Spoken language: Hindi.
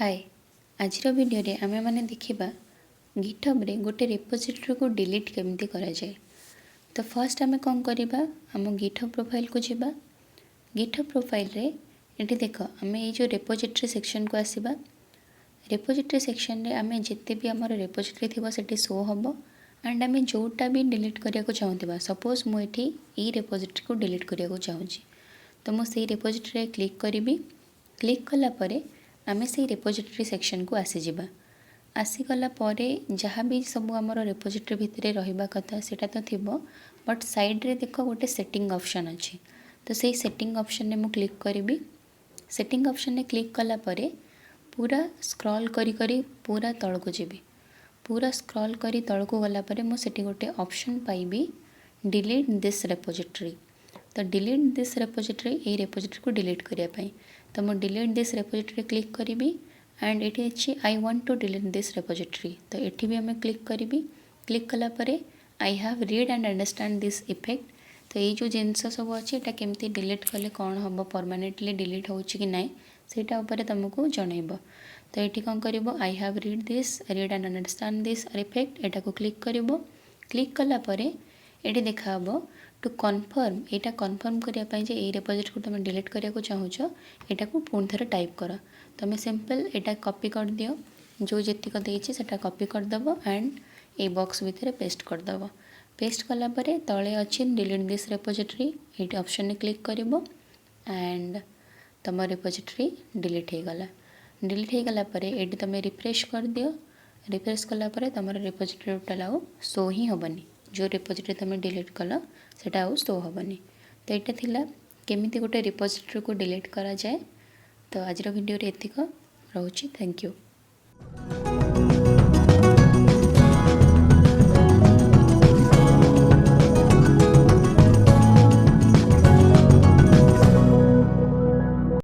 हाय आज वीडियो रे आमे माने देखिबा GitHub रे गोटे रिपोजिटरी को डिलीट केमती करा जाए। तो फर्स्ट आमे कौन करिबा हम GitHub प्रोफाइल को जिबा। GitHub प्रोफाइल रे एटी देख आमे ये जो रिपोजिटरी सेक्शन को आसीबा। रिपोजिटरी सेक्शन रे आमे जिते भी हमर रिपोजिटरी थिबो सेटी शो हबो एंड आमे जोटा भी डिलीट करिया को चाहूतिबा। सपोज मु एठी ई रिपोजिटरी को डिलीट करिया को चाहूची तो मु सेही रिपोजिटरी रे क्लिक करिबी। क्लिक कला परे आमे से रिपोजिटरी सेक्शन को आसी जिबा। आसीगला परे जहाँ भी सब आमर रिपोजिटरी भितर रहिबा कथा सेटा तो थिबो बट साइड रे देख गोटे सेटिंग ऑप्शन अच्छी तो सही सेटिंग ऑप्शन ने मु क्लिक करिबी। सेटिंग ऑप्शन ने क्लिक कला परे पूरा स्क्रॉल करी करी पूरा तल को जीबी। पूरा स्क्रॉल करी तल को गला परे मु सेटी गोटे ऑप्शन पाइबी डिलीट दिस रिपोजिटरी। तो डिलीट दिस रिपोजिटरी ये रिपोजिटरी को डिलीट करिया पई तो मु डिलीट दिस रिपोजिटरी क्लिक करिबी एंड एटी अछि I want to delete this repository तो एठी भी हमें क्लिक करिबी। क्लिक कला परे I have read and understand this effect तो ये जो जिनस सब अच्छी एटा केमती डिलीट कले कौन हम परमानेंटली डिलीट होची कि नाइ सेटा ऊपर तुमको जनइबो। तो ये कौन करिबो आई have read and understand this effect एटा को क्लिक करिबो। क्लिक कला परे एटी देखा हबो टू कन्फर्म यहाँ कन्फर्म करने ये रिपोजिटरी को तुम डिलीट करने को चाहूच यहाँ को पुणी थे टाइप कर तुम सिंपल यहाँ कॉपी कर दियो जो जीतक देती से कॉपी करदेव एंड ए बॉक्स भितर पेस्ट करदेव। पेस्ट कलापर तले अच्छी डिलीट दिस रिपोजिटरी ये ऑप्शन ने क्लिक कर एंड तुम रिपोजिटरी डिलीट हो गला। डिलीट हो गला ये तुम रिफ्रेश कर दियो। रिफ्रेश कलापर तुम रिपोजिटरी टोटाल आउ शो ही हेनी जो रिपोजिटरी तुम डिलीट कल सेटा आउ शो हेनी। तो यहाँ थिला केमिति गोटे रिपोजिटरी को डिलीट करा जाए। तो आज वीडियो रे एतिक रहूची। Thank you.